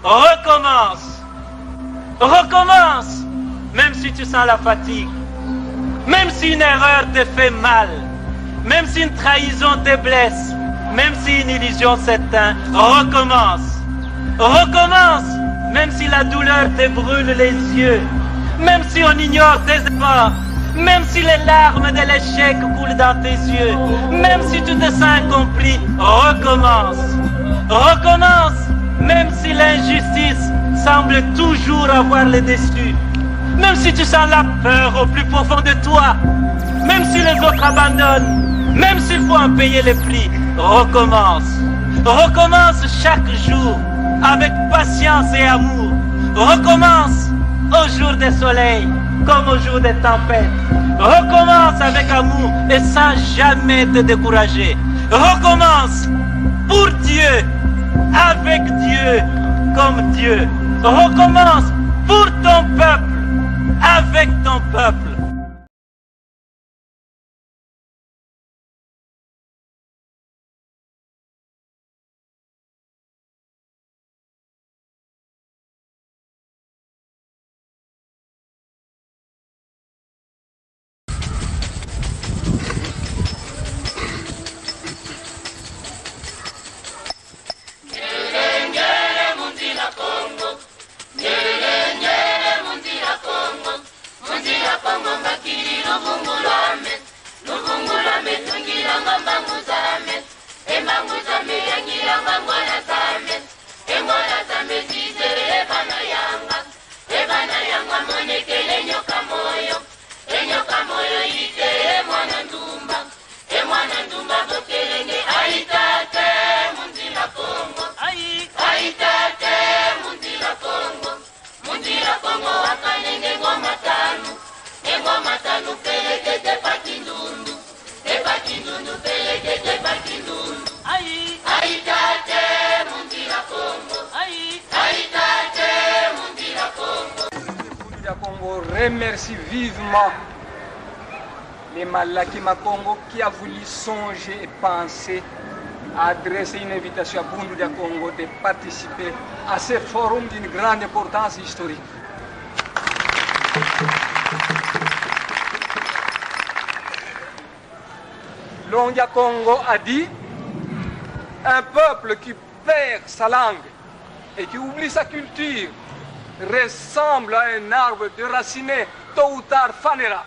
Recommence. Recommence. Même si tu sens la fatigue. Même si une erreur te fait mal. Même si une trahison te blesse. Même si une illusion s'éteint. Recommence. Recommence. Même si la douleur te brûle les yeux. Même si on ignore tes efforts. Même si les larmes de l'échec coulent dans tes yeux. Même si tu te sens accompli. Recommence. Recommence. Même si l'injustice semble toujours avoir le dessus. Même si tu sens la peur au plus profond de toi. Même si les autres abandonnent. Même s'il faut en payer les prix. Recommence. Recommence chaque jour avec patience et amour. Recommence au jour des soleils comme au jour des tempêtes. Recommence avec amour et sans jamais te décourager. Recommence pour Dieu, avec Dieu, comme Dieu. Recommence pour ton peuple, avec ton peuple. Congo remercie vivement les Malakima Congo qui a voulu songer et penser à adresser une invitation à Bundu de Congo de participer à ce forum d'une grande importance historique. Longia Congo a dit: un peuple qui perd sa langue et qui oublie sa culture ressemble à un arbre déraciné, tôt ou tard fanera.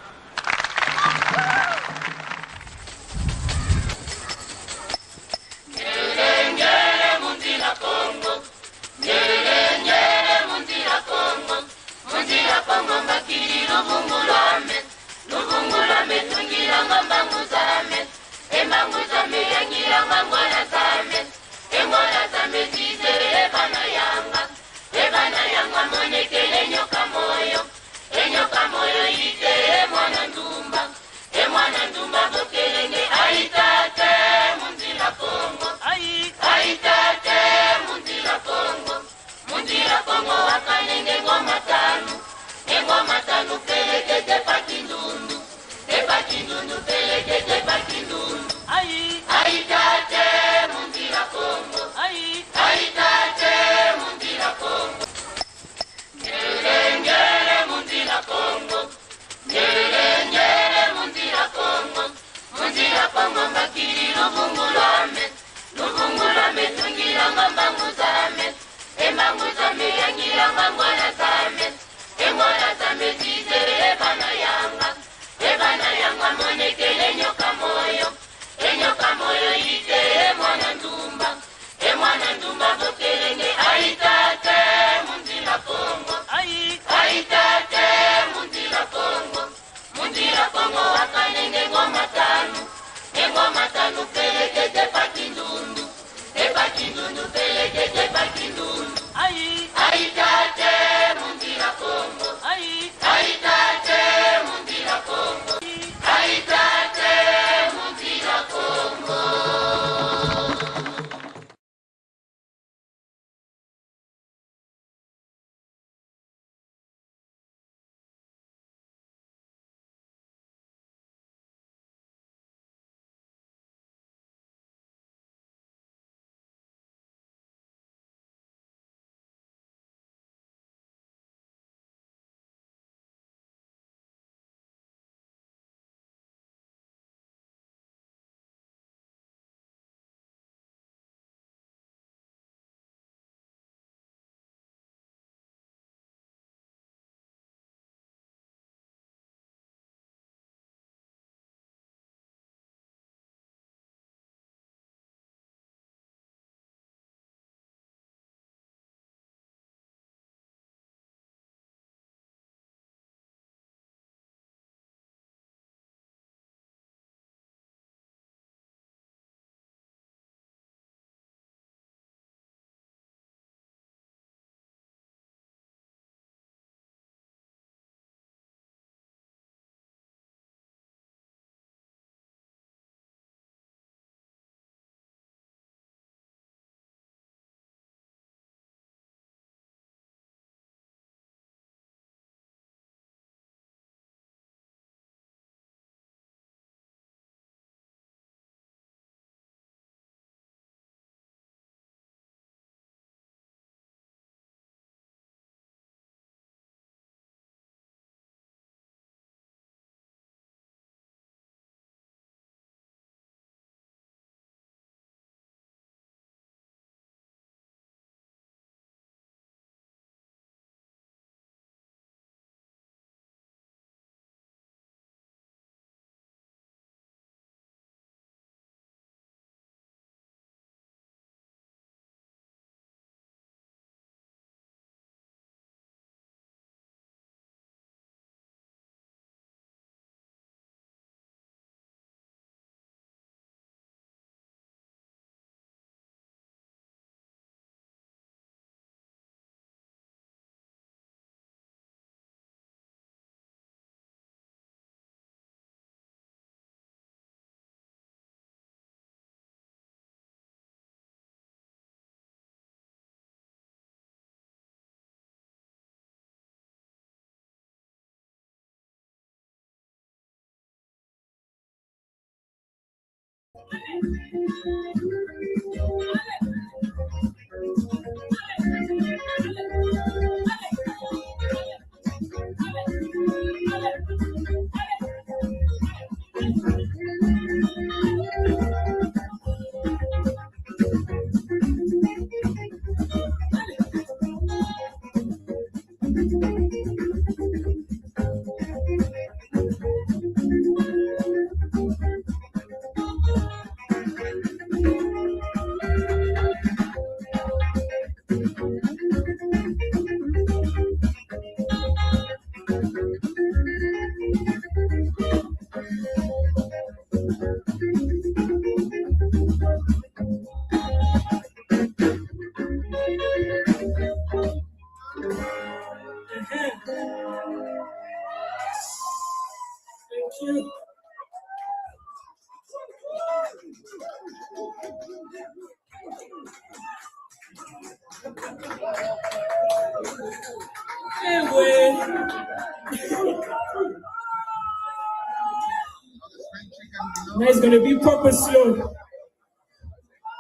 Now it's going to be proper slow.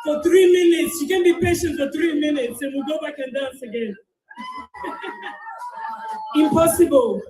For 3 minutes. You can be patient for 3 minutes and we'll go back and dance again. Impossible.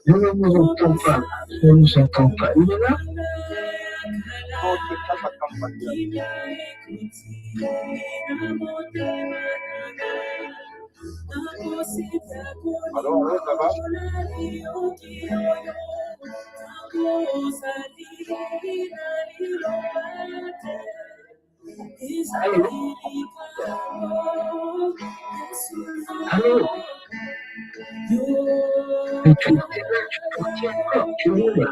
Je ne vous entends pas. Je ne vous entends pas. Il est là? Alors, ça va? Allô? Mais tu es là, tu partis encore, tu es là.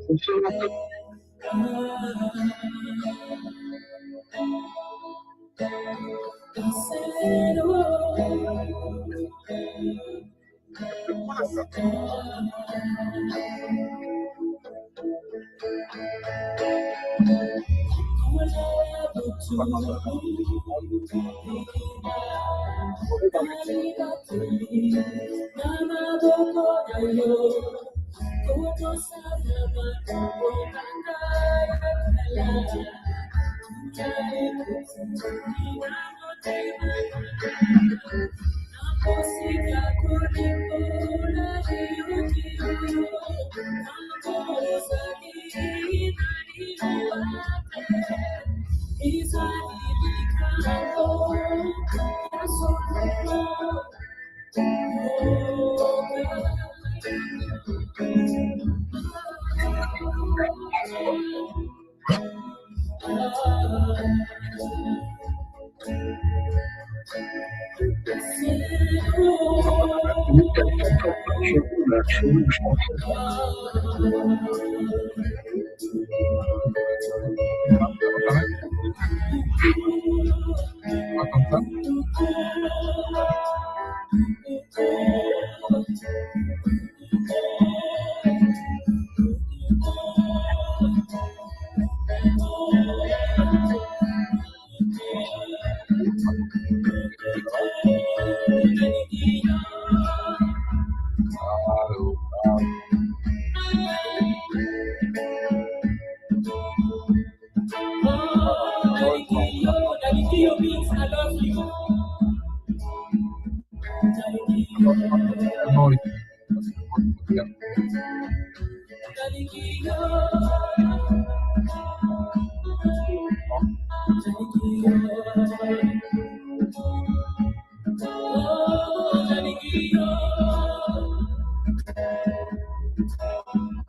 On fait la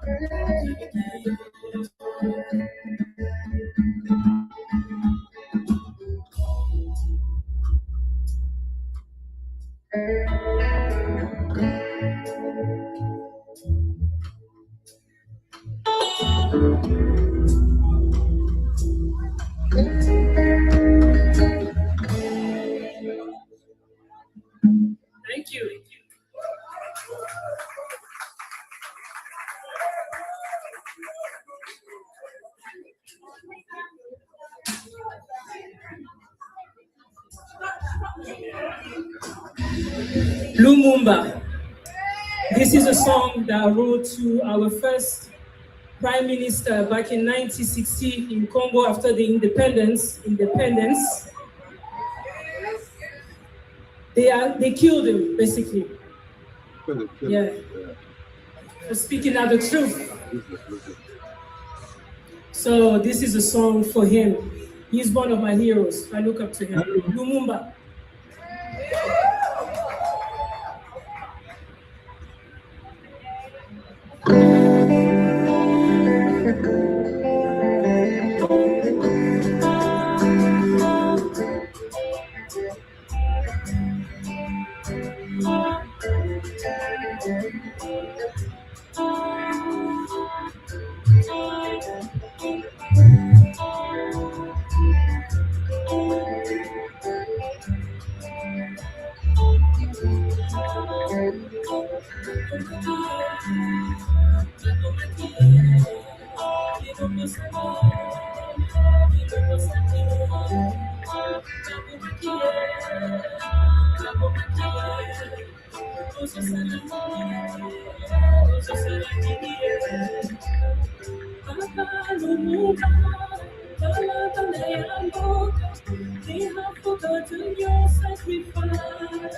Thank you. Lumumba. This is a song that I wrote to our first Prime Minister back in 1960 in Congo after the independence. They killed him, basically. Yeah. For speaking out the truth. So this is a song for him. He's one of my heroes. I look up to him. Lumumba. They have forgotten your sacrifice.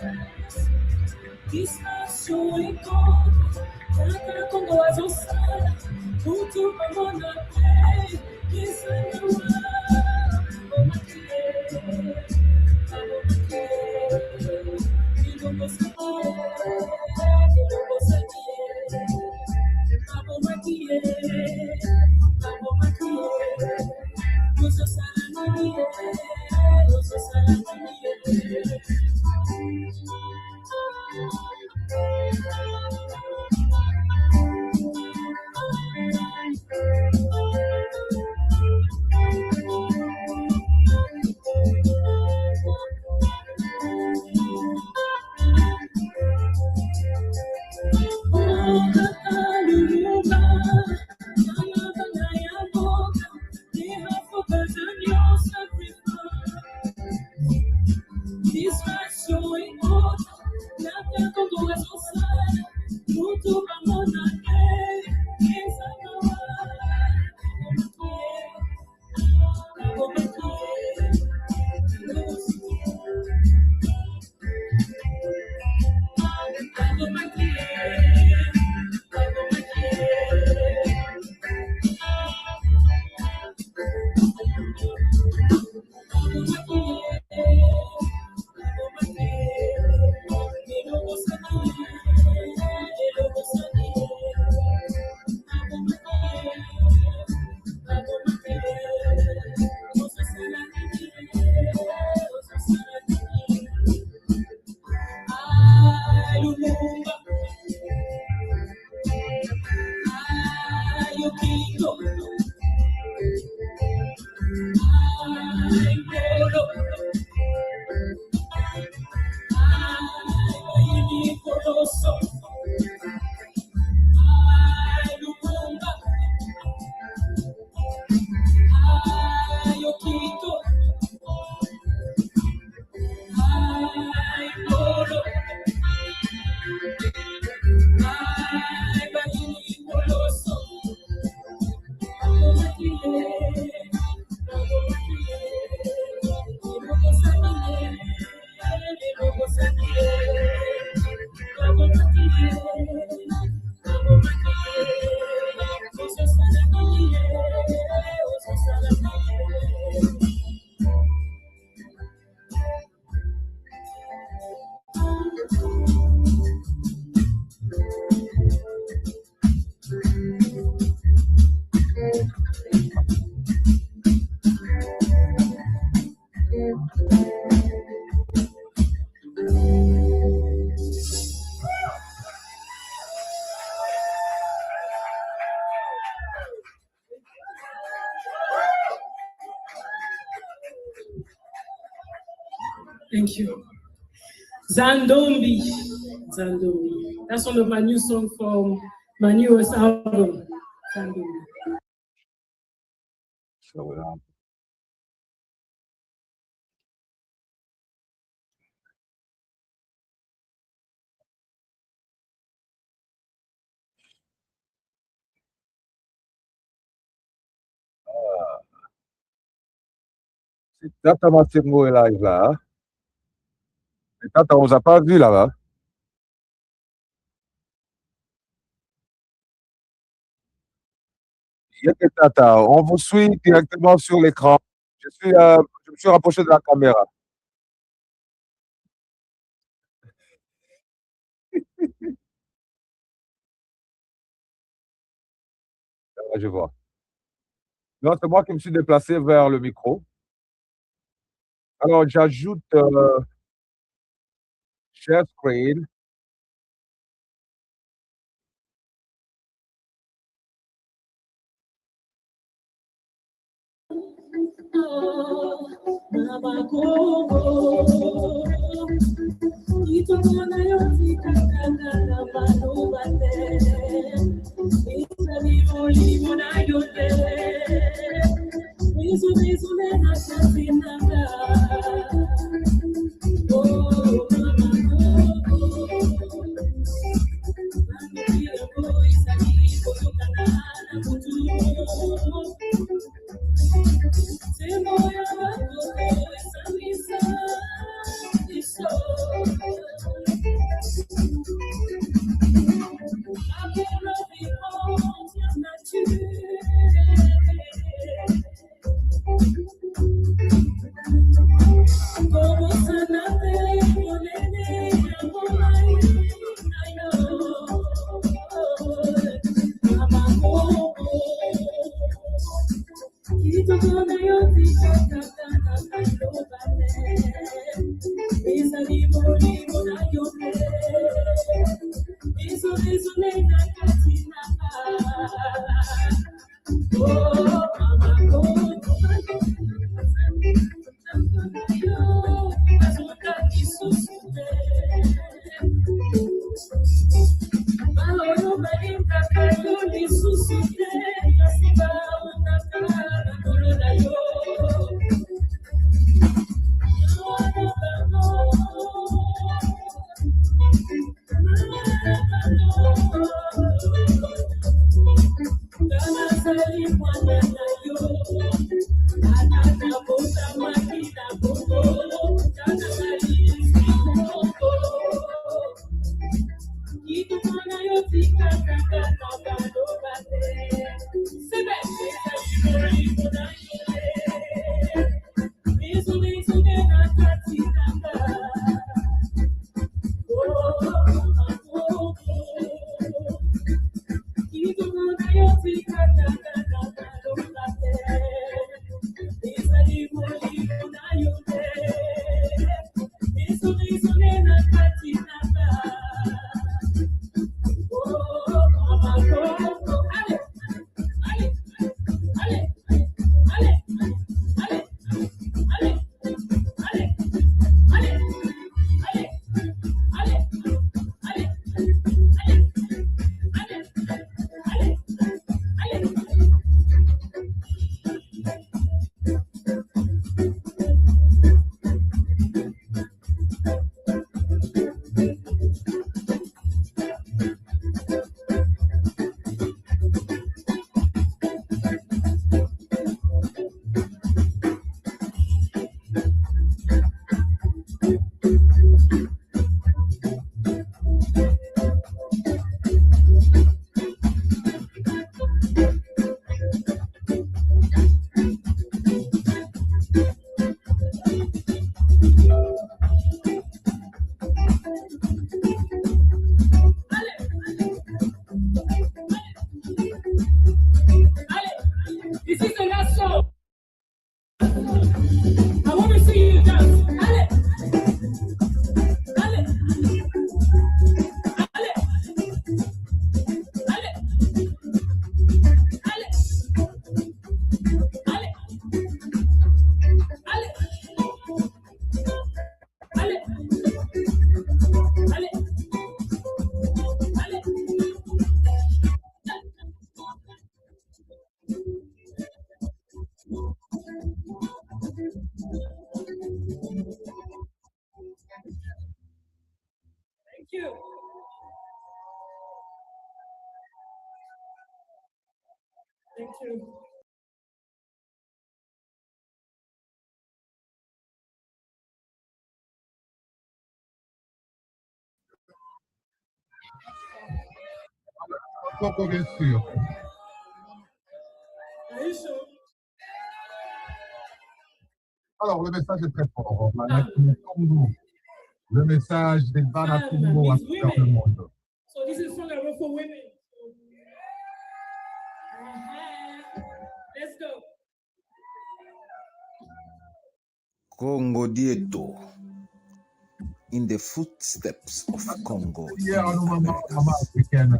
This is so important. Kaka Congo azosala, utu pamona te, kisanawa, Thank you. Zandombi. Zandombi. That's one of my new songs from my newest album. Zandombi. Tata Massimo est live là. Et Tata, on vous a pas vu là-bas. Tata, on vous suit directement sur l'écran. Je me suis rapproché de la caméra. Je vois. Non, c'est moi qui me suis déplacé vers le micro. Alors, j'ajoute share screen. Thank you. Bien sûr. Are you sure? Alors, le message est très fort. Congo. Le message des Banakongo à travers le monde. So this is song I wrote for women. Let's go. Congo Dieto, in the footsteps of Congo. Hier, à nos mamans africaines,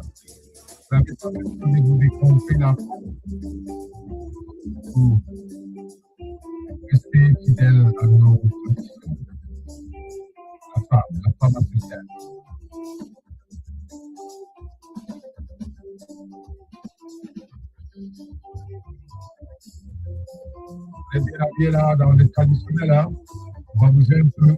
vous avez compris la pour rester fidèle à nos traditions. La femme africaine. Vous êtes habillés là dans les traditionnels là. On va bouger un peu.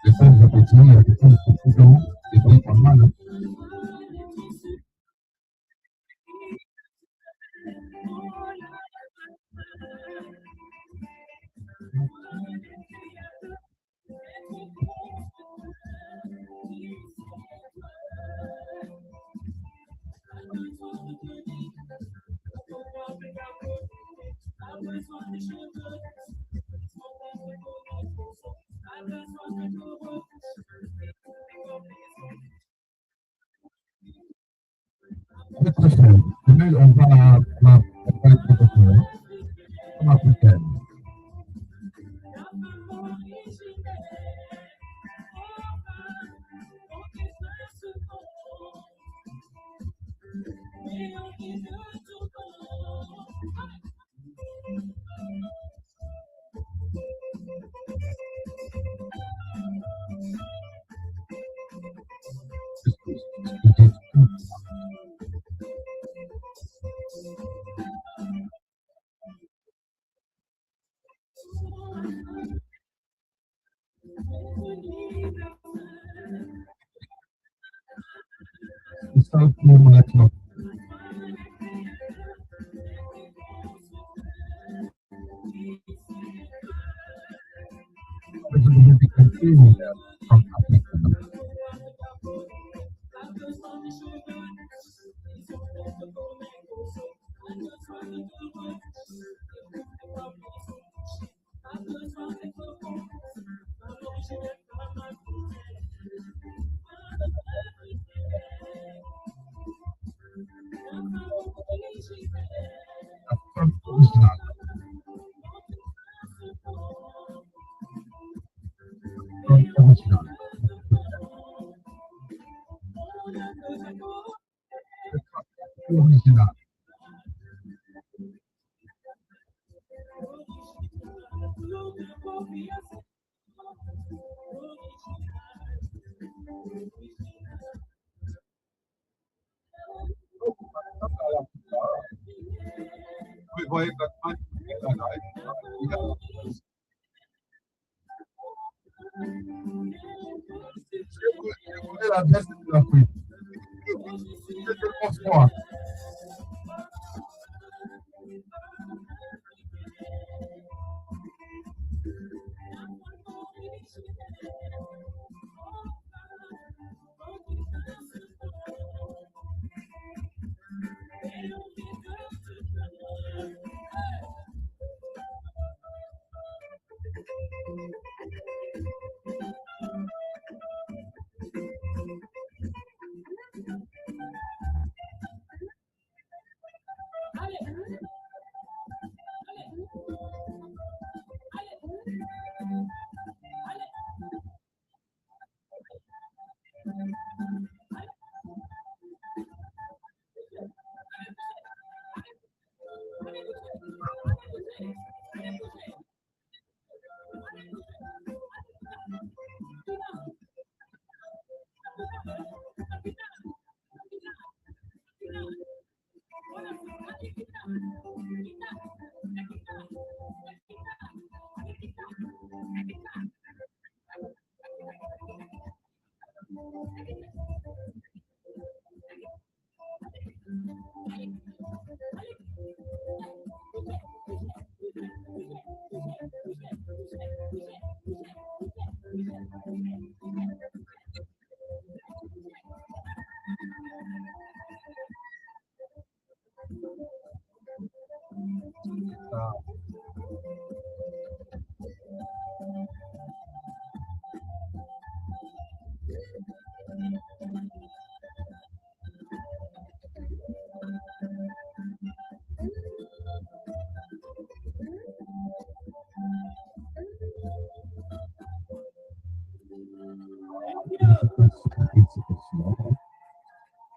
Les femmes de continue, il y a des femmes qui sont dedans, des femmes pas mal. Très simple. Demain, on va être professionnel, comme africaine. C'est ça pour mon accent. Vous avez compris, comme africaine. La femme originale. La femme originale. Original. Vous voyez la veste de l'Afrique. C'est tellement froid.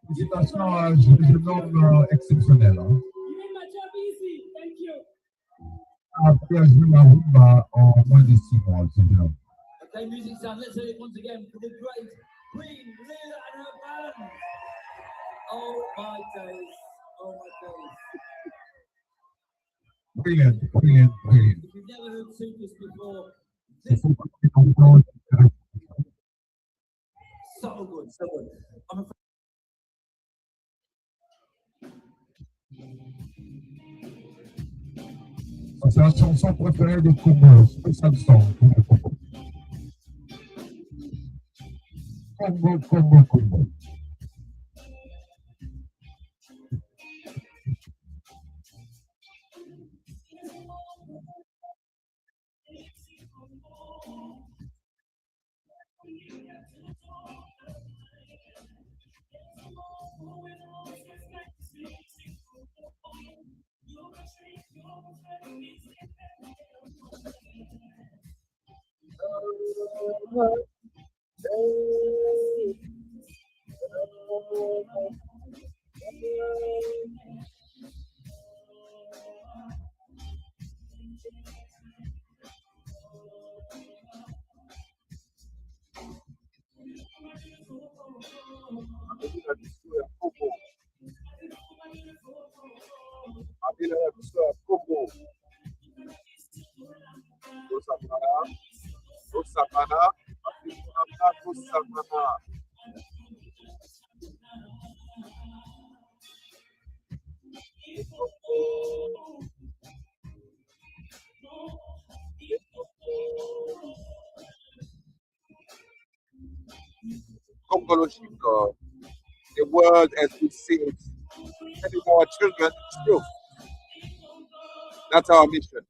Félicitations à un jeune homme exceptionnel. Hein. You made my job easy. Thank you. Après à jouer la rumba en moins de 6 mois, c'est bien. Okay, music sound. Let's hear it once again for the great Queen Leela and her band. Oh my days. Oh my days. Brilliant, brilliant, brilliant. If you've never heard Supers before, Il this faut pas que l'on pense. so good, so good. I'm afraid C'est la chanson préférée de Congo, Special Song. Congo, Congo, Congo. Congologique, the world as we see it, telling our children the truth. That's our mission.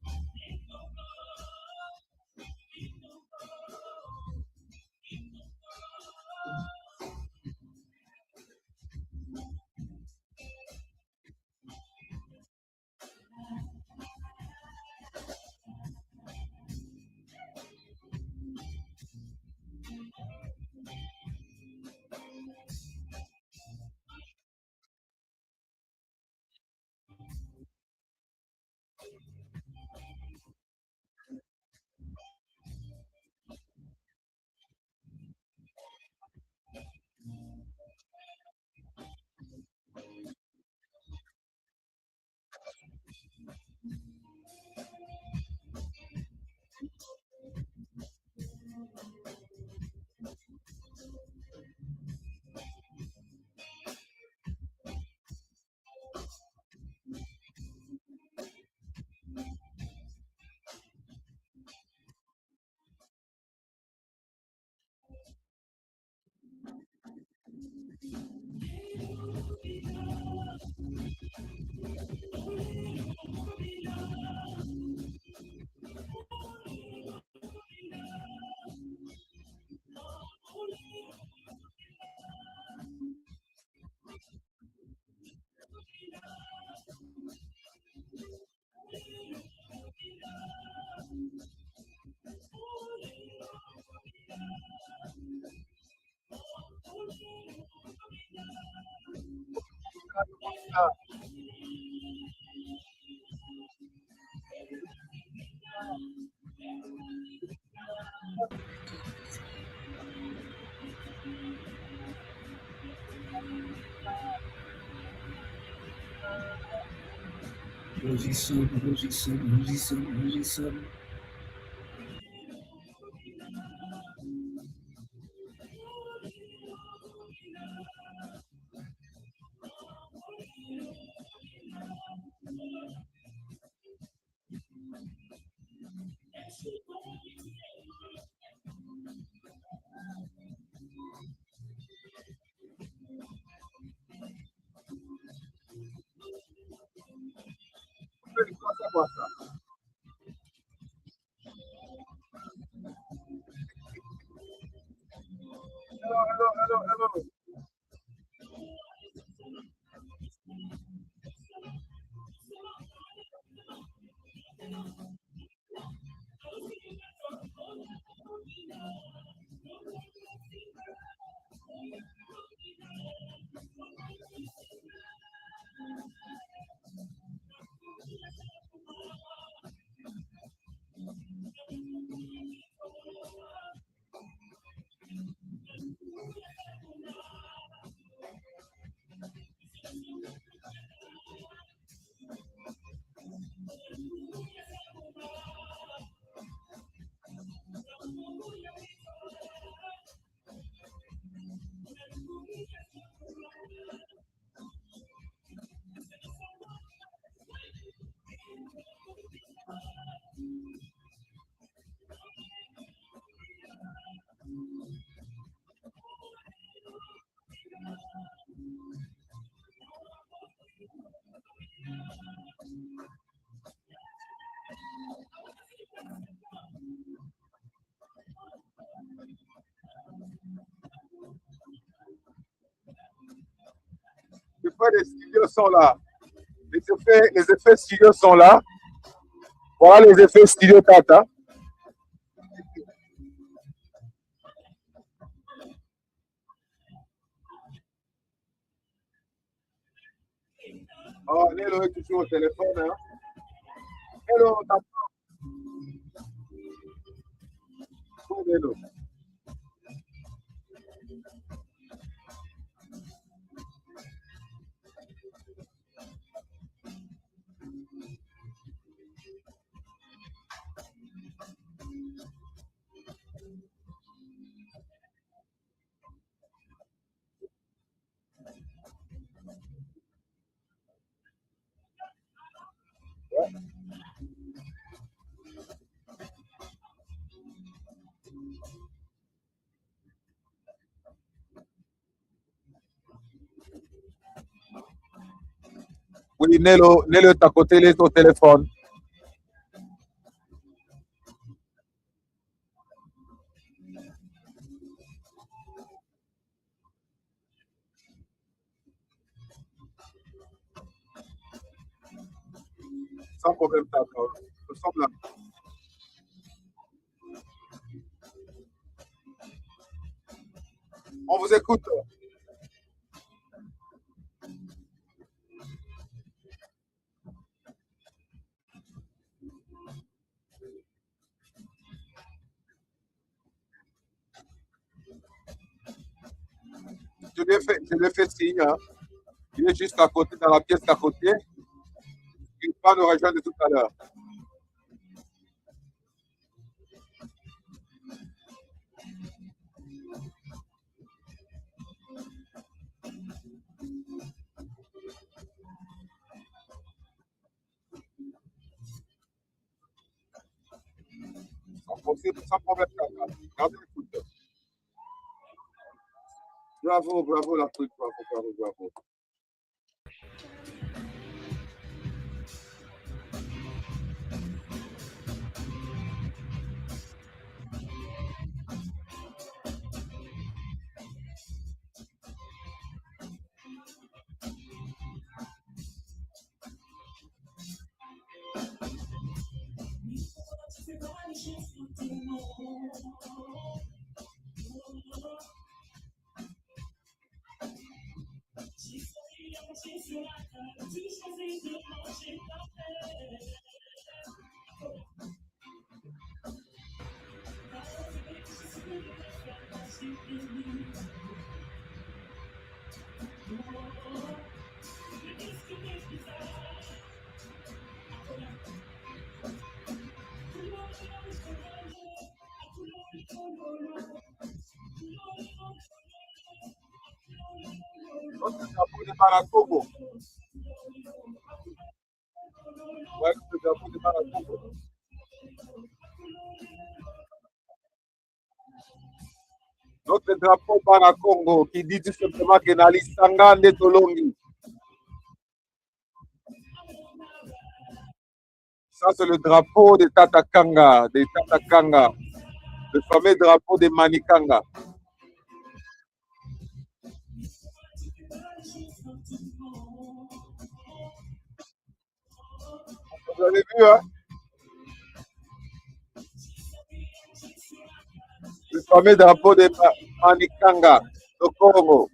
Rosie Sun, Rosie Sun, Rosie Sun, Rosie Sun. moi ça. Hello. Les studios sont là. Les effets studio sont là. Voilà les effets studio Tata. Oh, Nelo est toujours au téléphone. Hein? Hello, Tata. Oh, Nelo. Oui, Nelo est à côté, il est au téléphone. Sans problème, d'accord. Nous sommes là. On vous écoute. Je lui ai fait signe. Hein. Il est juste à côté, dans la pièce d'à côté. Il va nous rejoindre tout à l'heure. Sans problème, gardez l'écoute. Bravo l'Afrique, bravo. Notre drapeau démarre à Congo. Ouais, le drapeau démarre à Congo. Notre drapeau part à Congo qui dit tout simplement que Nali Sangande Tolongi. Ça, c'est le drapeau des Tatakanga, le fameux drapeau des Manikanga. Vous avez vu, hein? Le fameux drapeau des Manikanga, le Congo.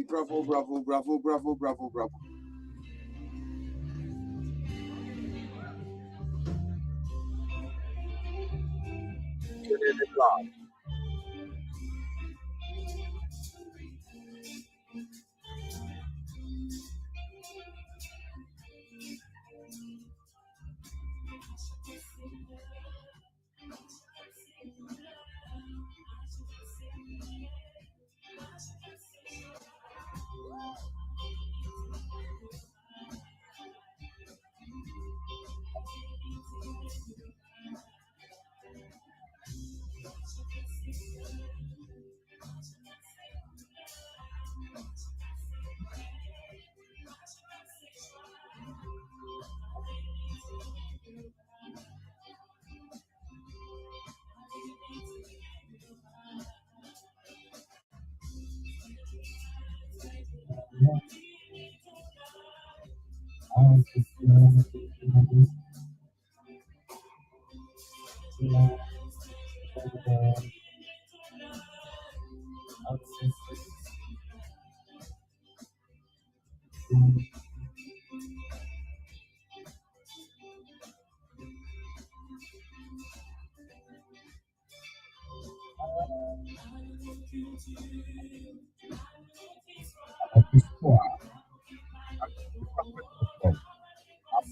Bravo, bravo, bravo, bravo, bravo, bravo.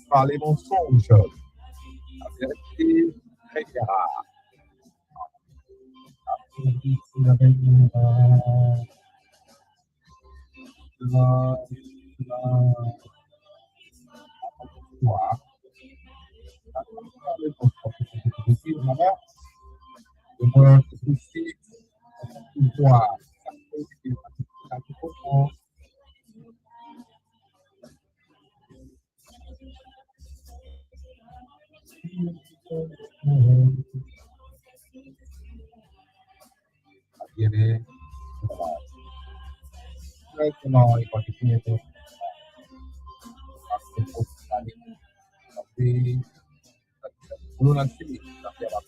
Parler mensonge. La vérité règnera. Viene no, i qualche fine tapi belum nanti tapi apa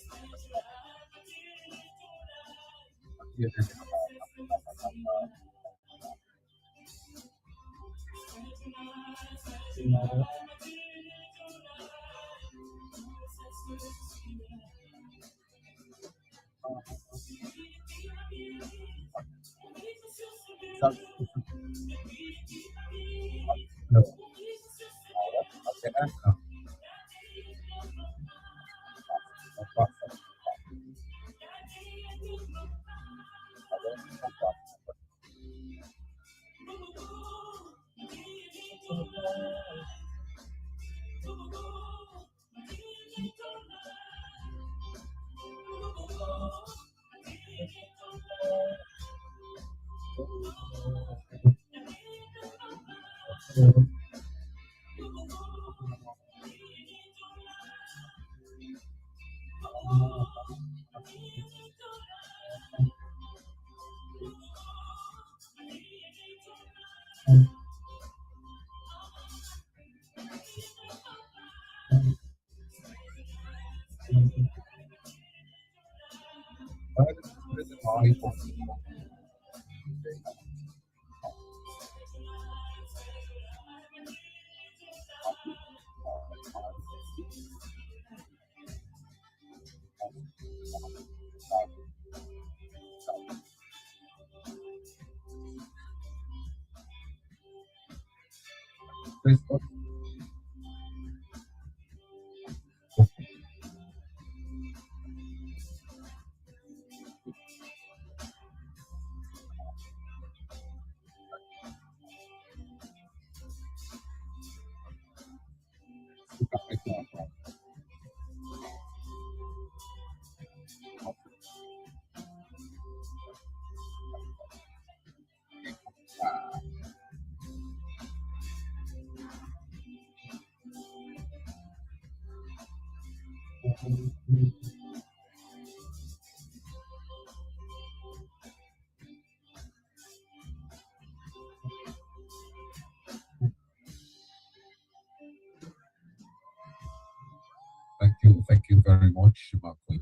Thank you very much, my queen,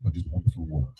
for this wonderful work.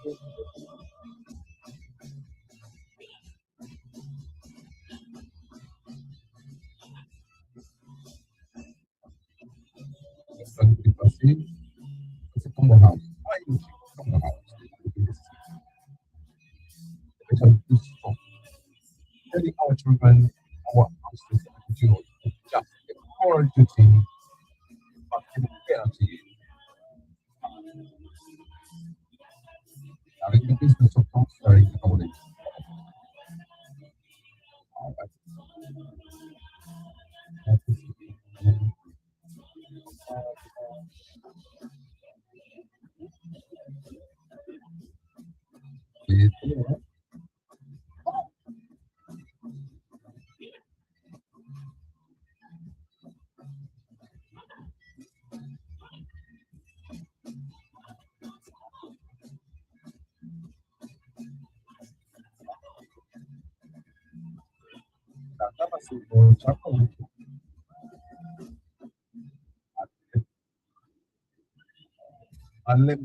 Ça nous fait passer, c'est comme un house. Ah, c'est comme un house. It's a peaceful. Telling our children our houses and you know, just encourage the thing, but in reality, having the business of transferring the knowledge. Alle